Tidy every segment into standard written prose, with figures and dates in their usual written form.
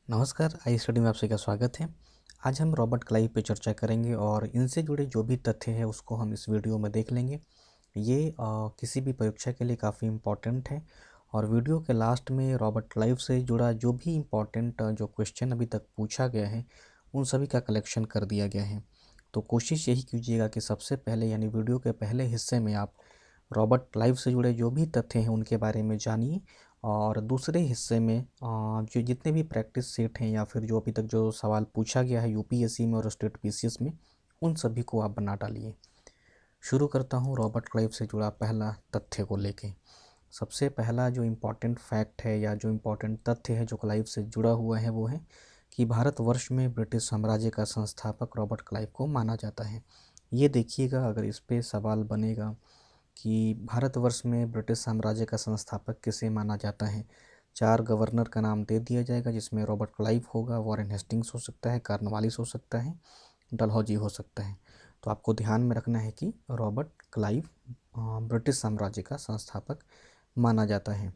नमस्कार, I study में आपसे का स्वागत है। आज हम रॉबर्ट क्लाइव पे चर्चा करेंगे और इनसे जुड़े जो भी तथ्य हैं उसको हम इस वीडियो में देख लेंगे। ये किसी भी परीक्षा के लिए काफ़ी इम्पोर्टेंट है और वीडियो के लास्ट में रॉबर्ट क्लाइव से जुड़ा जो भी इम्पोर्टेंट जो क्वेश्चन अभी तक पूछा गया है उन सभी का कलेक्शन कर दिया गया है। तो कोशिश यही कीजिएगा कि सबसे पहले यानी वीडियो के पहले हिस्से में आप रॉबर्ट क्लाइव से जुड़े जो भी तथ्य हैं उनके बारे में जानिए और दूसरे हिस्से में जो जितने भी प्रैक्टिस सेट हैं या फिर जो अभी तक जो सवाल पूछा गया है यूपीएससी में और स्टेट पीसीएस में उन सभी को आप बना डालिए। शुरू करता हूँ रॉबर्ट क्लाइव से जुड़ा पहला तथ्य को लेके। सबसे पहला जो इम्पोर्टेंट फैक्ट है या जो इम्पोर्टेंट तथ्य है जो क्लाइव से जुड़ा हुआ है वो है कि भारतवर्ष में ब्रिटिश साम्राज्य का संस्थापक रॉबर्ट क्लाइव को माना जाता है। ये देखिएगा, अगर इस पे सवाल बनेगा कि भारतवर्ष में ब्रिटिश साम्राज्य का संस्थापक किसे माना जाता है, 4 गवर्नर का नाम दे दिया जाएगा जिसमें रॉबर्ट क्लाइव होगा, वॉरेन हेस्टिंग्स हो सकता है, कॉर्नवालिस हो सकता है, डलहौजी हो सकता है। तो आपको ध्यान में रखना है कि रॉबर्ट क्लाइव ब्रिटिश साम्राज्य का संस्थापक माना जाता है।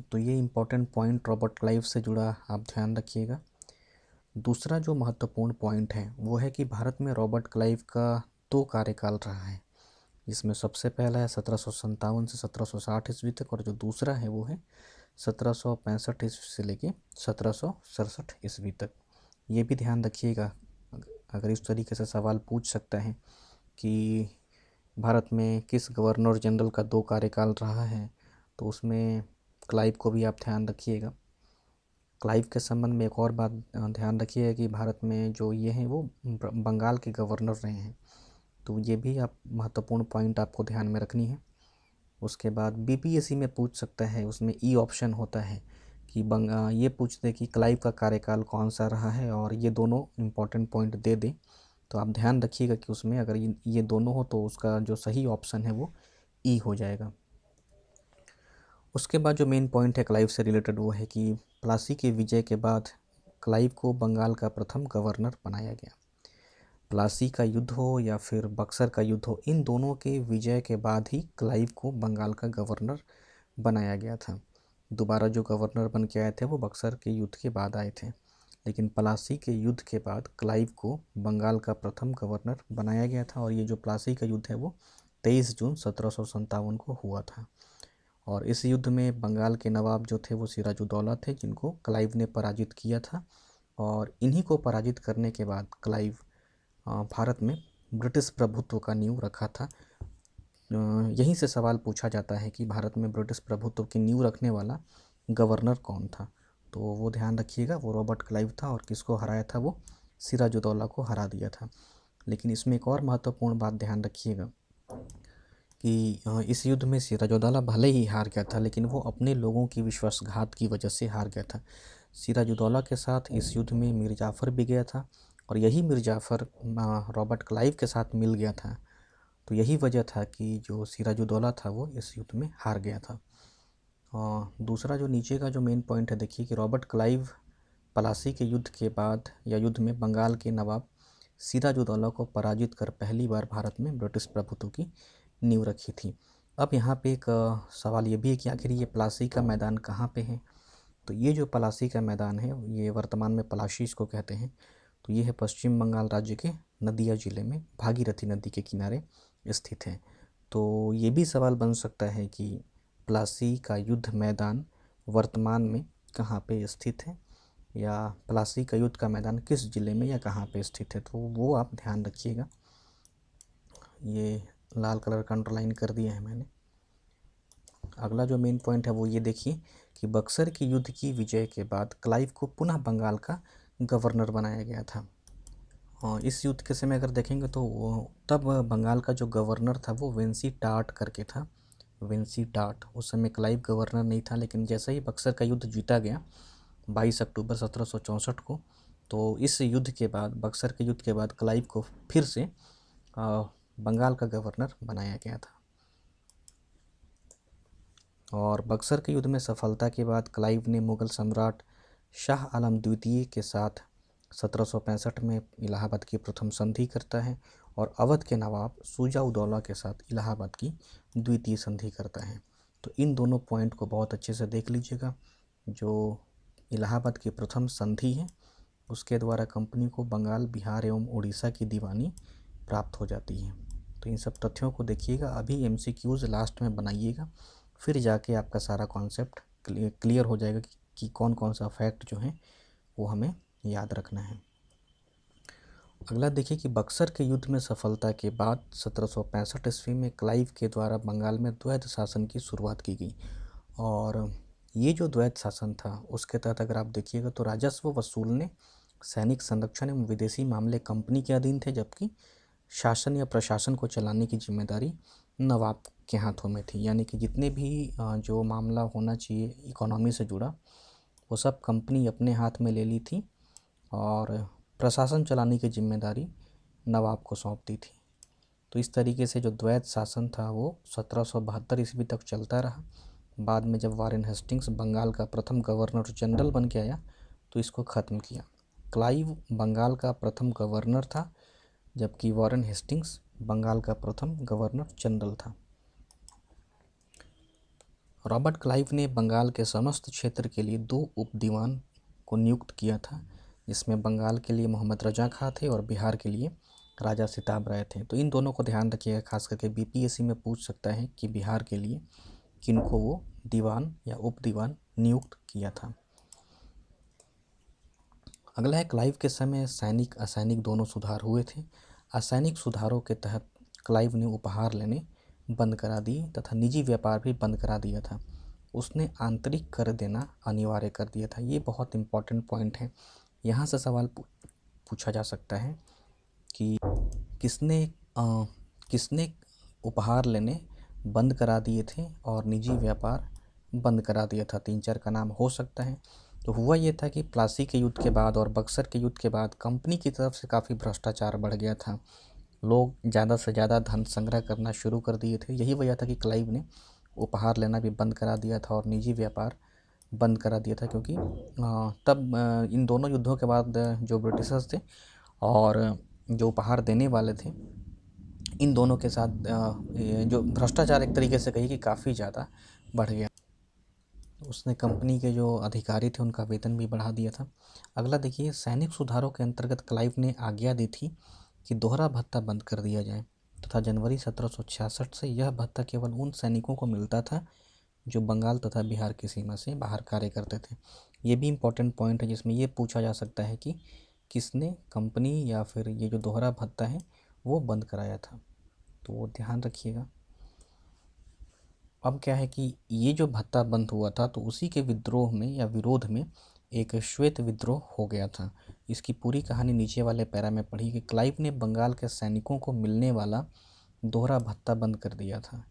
तो ये इम्पोर्टेंट पॉइंट रॉबर्ट क्लाइव से जुड़ा आप ध्यान रखिएगा। दूसरा जो महत्वपूर्ण पॉइंट है वो है कि भारत में रॉबर्ट क्लाइव का 2 कार्यकाल रहा है, जिसमें सबसे पहला है 1757 से 1760 ईस्वी तक और जो दूसरा है वो है 1765 ईस्वी से लेके 1767 ईस्वी तक। ये भी ध्यान रखिएगा, अगर इस तरीके से सवाल पूछ सकता है कि भारत में किस गवर्नर जनरल का 2 कार्यकाल रहा है तो उसमें क्लाइव को भी आप ध्यान रखिएगा। क्लाइव के संबंध में एक और बात ध्यान रखिएगा कि भारत में जो ये हैं वो बंगाल के गवर्नर रहे हैं, तो ये भी आप महत्वपूर्ण पॉइंट आपको ध्यान में रखनी है। उसके बाद बीपीएससी में पूछ सकता है, उसमें ई ऑप्शन होता है कि ये पूछते कि क्लाइव का कार्यकाल कौन सा रहा है और ये दोनों इम्पोर्टेंट पॉइंट दे दें। तो आप ध्यान रखिएगा कि उसमें अगर ये दोनों हो तो उसका जो सही ऑप्शन है वो ई हो जाएगा। उसके बाद जो मेन पॉइंट है क्लाइव से रिलेटेड वो है कि प्लासी के विजय के बाद क्लाइव को बंगाल का प्रथम गवर्नर बनाया गया। प्लासी का युद्ध हो या फिर बक्सर का युद्ध हो, इन दोनों के विजय के बाद ही क्लाइव को बंगाल का गवर्नर बनाया गया था। दोबारा जो गवर्नर बन के आए थे वो बक्सर के युद्ध के बाद आए थे, लेकिन प्लासी के युद्ध के बाद क्लाइव को बंगाल का प्रथम गवर्नर बनाया गया था और ये जो प्लासी का युद्ध है वो 23 जून 1757 को हुआ था। और इस युद्ध में बंगाल के नवाब जो थे वो सिराजुद्दौला थे, जिनको क्लाइव ने पराजित किया था और इन्हीं को पराजित करने के बाद क्लाइव भारत में ब्रिटिश प्रभुत्व का नींव रखा था। यहीं से सवाल पूछा जाता है कि भारत में ब्रिटिश प्रभुत्व की नींव रखने वाला गवर्नर कौन था, तो वो ध्यान रखिएगा, वो रॉबर्ट क्लाइव था और किसको हराया था, वो सिराजुद्दौला को हरा दिया था। लेकिन इसमें एक और महत्वपूर्ण बात ध्यान रखिएगा कि इस युद्ध में सिराजुद्दौला भले ही हार गया था लेकिन वो अपने लोगों की विश्वासघात की वजह से हार गया था। सिराजुद्दौला के साथ इस युद्ध में मीर जाफ़र भी गया था और यही मीर जाफ़र रॉबर्ट क्लाइव के साथ मिल गया था। तो यही वजह था कि जो सिराजुद्दौला था वो इस युद्ध में हार गया था। और दूसरा जो नीचे का जो मेन पॉइंट है, देखिए कि रॉबर्ट क्लाइव प्लासी के युद्ध के बाद या युद्ध में बंगाल के नवाब सिराजुद्दौला को पराजित कर पहली बार भारत में ब्रिटिश प्रभुत्व की नींव रखी थी। अब यहाँ पे एक सवाल ये भी है कि आखिर ये प्लासी का मैदान कहाँ पे है। तो ये जो प्लासी का मैदान है ये वर्तमान में पलाशी इसको कहते हैं। तो ये है पश्चिम बंगाल राज्य के नदिया ज़िले में भागीरथी नदी के किनारे स्थित है। तो ये भी सवाल बन सकता है कि प्लासी का युद्ध मैदान वर्तमान में कहाँ पे स्थित है या प्लासी का युद्ध का मैदान किस ज़िले में या कहाँ पे स्थित है, तो वो आप ध्यान रखिएगा। ये लाल कलर का अंडरलाइन कर दिया है मैंने। अगला जो मेन पॉइंट है वो ये देखिए कि बक्सर के युद्ध की विजय के बाद क्लाइव को पुनः बंगाल का गवर्नर बनाया गया था। और इस युद्ध के समय अगर देखेंगे तो तब बंगाल का जो गवर्नर था वो वेंसी टाट करके था। वेंसी टाट, उस समय क्लाइव गवर्नर नहीं था, लेकिन जैसे ही बक्सर का युद्ध जीता गया 22 अक्टूबर 1764 को, तो इस युद्ध के बाद, बक्सर के युद्ध के बाद क्लाइव को फिर से बंगाल का गवर्नर बनाया गया था। और बक्सर के युद्ध में सफलता के बाद क्लाइव ने मुग़ल सम्राट शाह आलम द्वितीय के साथ 1765 में इलाहाबाद की प्रथम संधि करता है और अवध के नवाब शुजा-उद-दौला के साथ इलाहाबाद की द्वितीय संधि करता है। तो इन दोनों पॉइंट को बहुत अच्छे से देख लीजिएगा। जो इलाहाबाद की प्रथम संधि है, उसके द्वारा कंपनी को बंगाल, बिहार एवं उड़ीसा की दीवानी प्राप्त हो जाती है। तो इन सब तथ्यों को देखिएगा, अभी एमसीक्यूज लास्ट में बनाइएगा, फिर जाके आपका सारा कॉन्सेप्ट क्लियर हो जाएगा कि कौन कौन सा फैक्ट जो है वो हमें याद रखना है। अगला देखिए कि बक्सर के युद्ध में सफलता के बाद 1765 ईस्वी में क्लाइव के द्वारा बंगाल में द्वैध शासन की शुरुआत की गई। और ये जो द्वैध शासन था उसके तहत अगर आप देखिएगा तो राजस्व वसूलने, सैनिक संरक्षण एवं विदेशी मामले कंपनी के अधीन थे, जबकि शासन या प्रशासन को चलाने की जिम्मेदारी नवाब के हाथों में थी। यानी कि जितने भी जो मामला होना चाहिए इकोनॉमी से जुड़ा वो सब कंपनी अपने हाथ में ले ली थी और प्रशासन चलाने की जिम्मेदारी नवाब को सौंप दी थी। तो इस तरीके से जो द्वैध शासन था वो 1772 ईस्वी तक चलता रहा। बाद में जब वारेन हेस्टिंग्स बंगाल का प्रथम गवर्नर जनरल बन के आया तो इसको ख़त्म किया। क्लाइव बंगाल का प्रथम गवर्नर था, जबकि वारेन हेस्टिंग्स बंगाल का प्रथम गवर्नर जनरल था। रॉबर्ट क्लाइव ने बंगाल के समस्त क्षेत्र के लिए 2 उप दीवान को नियुक्त किया था, जिसमें बंगाल के लिए मोहम्मद रजा खां थे और बिहार के लिए राजा सिताब राय थे। तो इन दोनों को ध्यान रखिएगा, खास करके बीपीएससी में पूछ सकता है कि बिहार के लिए किनको वो दीवान या उप दीवान नियुक्त किया था। अगला है क्लाइव के समय सैनिक असैनिक दोनों सुधार हुए थे। असैनिक सुधारों के तहत क्लाइव ने उपहार लेने बंद करा दिए तथा निजी व्यापार भी बंद करा दिया था। उसने आंतरिक कर देना अनिवार्य कर दिया था। ये बहुत इंपॉर्टेंट पॉइंट है, यहाँ से सवाल पूछा जा सकता है कि किसने किसने उपहार लेने बंद करा दिए थे और निजी व्यापार बंद करा दिया था। 3-4 का नाम हो सकता है। तो हुआ ये था कि प्लासी के युद्ध के बाद और बक्सर के युद्ध के बाद कंपनी की तरफ से काफ़ी भ्रष्टाचार बढ़ गया था। लोग ज़्यादा से ज़्यादा धन संग्रह करना शुरू कर दिए थे। यही वजह था कि क्लाइव ने उपहार लेना भी बंद करा दिया था और निजी व्यापार बंद करा दिया था, क्योंकि तब इन दोनों युद्धों के बाद जो ब्रिटिशर्स थे और जो उपहार देने वाले थे, इन दोनों के साथ जो भ्रष्टाचार एक तरीके से कहिए कि काफ़ी ज़्यादा बढ़ गया। उसने कंपनी के जो अधिकारी थे उनका वेतन भी बढ़ा दिया था। अगला देखिए, सैनिक सुधारों के अंतर्गत क्लाइव ने आज्ञा दी थी कि दोहरा भत्ता बंद कर दिया जाए तथा जनवरी 1766 से यह भत्ता केवल उन सैनिकों को मिलता था जो बंगाल तथा बिहार की सीमा से बाहर कार्य करते थे। ये भी इम्पोर्टेंट पॉइंट है, जिसमें ये पूछा जा सकता है कि किसने कंपनी या फिर ये जो दोहरा भत्ता है वो बंद कराया था, तो वो ध्यान रखिएगा। अब क्या है कि ये जो भत्ता बंद हुआ था तो उसी के विद्रोह में या विरोध में एक श्वेत विद्रोह हो गया था। इसकी पूरी कहानी नीचे वाले पैरा में पढ़ी कि क्लाइव ने बंगाल के सैनिकों को मिलने वाला दोहरा भत्ता बंद कर दिया था।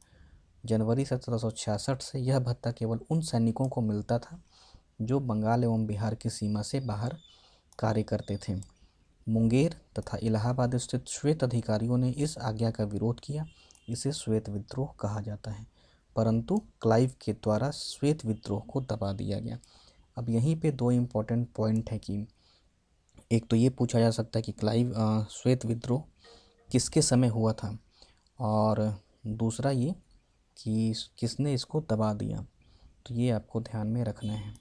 जनवरी 1766 से यह भत्ता केवल उन सैनिकों को मिलता था जो बंगाल एवं बिहार की सीमा से बाहर कार्य करते थे। मुंगेर तथा इलाहाबाद स्थित श्वेत अधिकारियों ने इस आज्ञा का विरोध किया। इसे श्वेत विद्रोह कहा जाता है, परंतु क्लाइव के द्वारा श्वेत विद्रोह को दबा दिया गया। अब यहीं पे 2 इम्पॉर्टेंट पॉइंट है कि एक तो ये पूछा जा सकता है कि क्लाइव श्वेत विद्रोह किसके समय हुआ था, और दूसरा ये कि किसने इसको दबा दिया। तो ये आपको ध्यान में रखना है।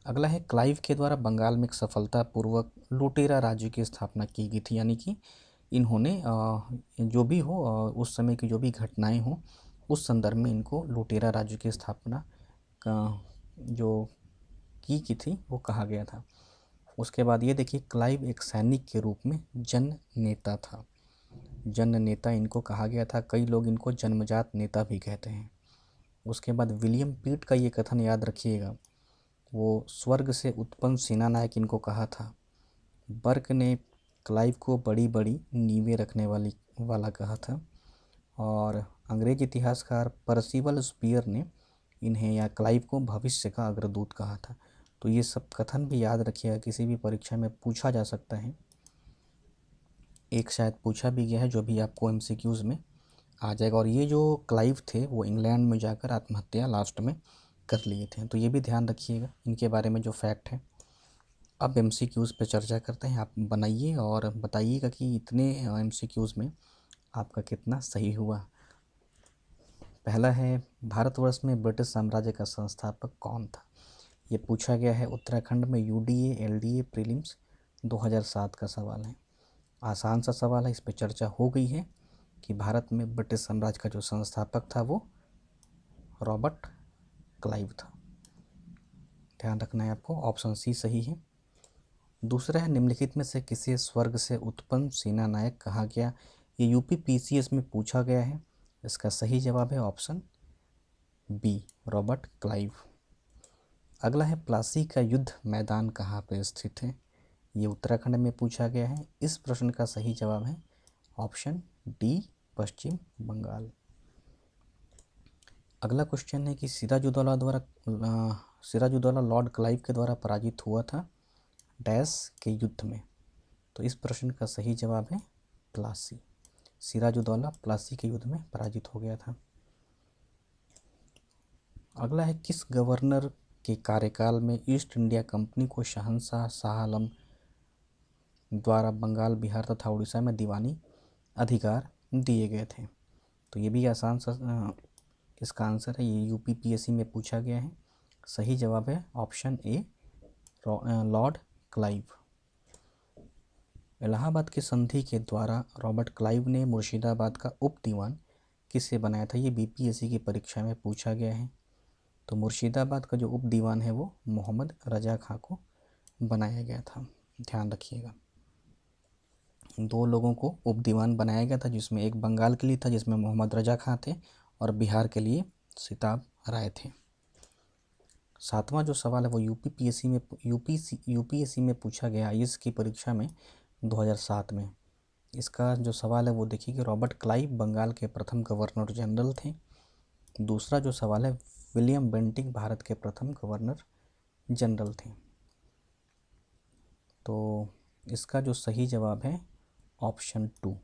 अगला है, क्लाइव के द्वारा बंगाल में एक सफलतापूर्वक लुटेरा राज्य की स्थापना की गई थी। यानी कि इन्होंने जो भी हो उस समय की जो भी घटनाएं हों उस संदर्भ में इनको लुटेरा राज्य की स्थापना का जो की थी वो कहा गया था। उसके बाद ये देखिए, क्लाइव एक सैनिक के रूप में जन नेता था। जन नेता इनको कहा गया था। कई लोग इनको जन्मजात नेता भी कहते हैं। उसके बाद विलियम पीट का ये कथन याद रखिएगा, वो स्वर्ग से उत्पन्न सेनानायक इनको कहा था। बर्क ने क्लाइव को बड़ी बड़ी नींवें रखने वाला कहा था। और अंग्रेज इतिहासकार परसिवल स्पीयर ने इन्हें या क्लाइव को भविष्य का अग्रदूत कहा था। तो ये सब कथन भी याद रखिएगा, किसी भी परीक्षा में पूछा जा सकता है। एक शायद पूछा भी गया है जो भी आपको एमसीक्यूज़ में आ जाएगा। और ये जो क्लाइव थे वो इंग्लैंड में जाकर आत्महत्या लास्ट में कर लिए थे। तो ये भी ध्यान रखिएगा इनके बारे में जो फैक्ट है। अब एमसीक्यूज़ पे चर्चा करते हैं। आप बनाइए और बताइएगा कि इतने एमसीक्यूज़ में आपका कितना सही हुआ। पहला है, भारतवर्ष में ब्रिटिश साम्राज्य का संस्थापक कौन था। ये पूछा गया है उत्तराखंड में यूडीए एलडीए प्रीलिम्स 2007 का सवाल है। आसान सा सवाल है, इस पर चर्चा हो गई है कि भारत में ब्रिटिश साम्राज्य का जो संस्थापक था वो रॉबर्ट क्लाइव था। ध्यान रखना है आपको, ऑप्शन सी सही है। दूसरा है निम्नलिखित में से किसे स्वर्ग से उत्पन्न सेना नायक कहा गया। ये यूपी पीसीएस में पूछा गया है। इसका सही जवाब है ऑप्शन बी, रॉबर्ट क्लाइव। अगला है प्लासी का युद्ध मैदान कहाँ पर स्थित है। ये उत्तराखंड में पूछा गया है। इस प्रश्न का सही जवाब है ऑप्शन डी, पश्चिम बंगाल। अगला क्वेश्चन है कि सिराजुद्दौला लॉर्ड क्लाइव के द्वारा पराजित हुआ था डैश के युद्ध में। तो इस प्रश्न का सही जवाब है प्लासी। सिराजुद्दौला प्लासी के युद्ध में पराजित हो गया था। अगला है किस गवर्नर के कार्यकाल में ईस्ट इंडिया कंपनी को शहंशाह शाह आलम द्वारा बंगाल, बिहार तथा उड़ीसा में दीवानी अधिकार दिए गए थे। तो ये भी आसान सा इसका आंसर है, ये यूपी पीएससी में पूछा गया है। सही जवाब है option A, Lord Clive. Allahabad की संधि के द्वारा रॉबर्ट क्लाइव ने मुर्शिदाबाद का उप दीवान किससे बनाया था। ये बीपीएससी की परीक्षा में पूछा गया है। तो मुर्शिदाबाद का जो उप दीवान है वो मोहम्मद रजा खां को बनाया गया था। ध्यान रखिएगा, 2 लोगों को उप दीवान बनाया गया था, जिसमें एक बंगाल के लिए था जिसमें मोहम्मद रजा खां थे और बिहार के लिए सिताब राय थे। 7वां जो सवाल है वो यूपीएससी में पूछा गया आईएएस की परीक्षा में 2007 में। इसका जो सवाल है वो देखिए कि रॉबर्ट क्लाइव बंगाल के प्रथम गवर्नर जनरल थे। दूसरा जो सवाल है विलियम बेंटिक भारत के प्रथम गवर्नर जनरल थे। तो इसका जो सही जवाब है option 2,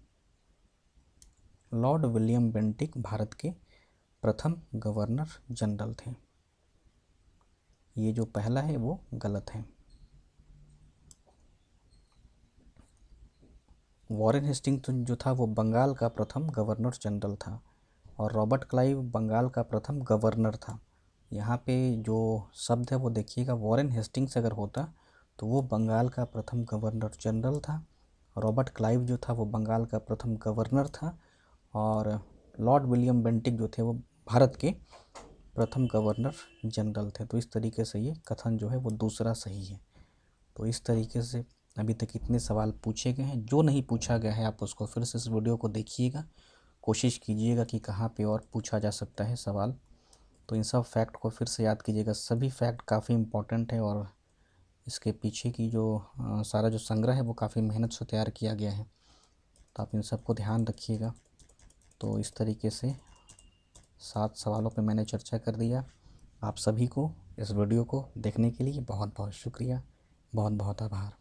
Lord William Bentinck Bharat के प्रथम गवर्नर जनरल थे। ये जो पहला है वो गलत है। वॉरेन हेस्टिंग्स जो था वो बंगाल का प्रथम गवर्नर जनरल था और रॉबर्ट क्लाइव बंगाल का प्रथम गवर्नर था। यहाँ पे जो शब्द है वो देखिएगा, वॉरेन हेस्टिंग्स अगर होता तो वो बंगाल का प्रथम गवर्नर जनरल था, रॉबर्ट क्लाइव जो था वो बंगाल का प्रथम गवर्नर था और लॉर्ड विलियम बेंटिक जो थे वो भारत के प्रथम गवर्नर जनरल थे। तो इस तरीके से ये कथन जो है वो दूसरा सही है। तो इस तरीके से अभी तक इतने सवाल पूछे गए हैं। जो नहीं पूछा गया है आप उसको फिर से इस वीडियो को देखिएगा, कोशिश कीजिएगा कि कहाँ पे और पूछा जा सकता है सवाल। तो इन सब फैक्ट को फिर से याद कीजिएगा, सभी फैक्ट काफ़ी इम्पोर्टेंट है और इसके पीछे की जो सारा जो संग्रह है वो काफ़ी मेहनत से तैयार किया गया है। तो आप इन सबको ध्यान रखिएगा। तो इस तरीके से 7 सवालों पे मैंने चर्चा कर दिया। आप सभी को इस वीडियो को देखने के लिए बहुत बहुत शुक्रिया, बहुत बहुत आभार।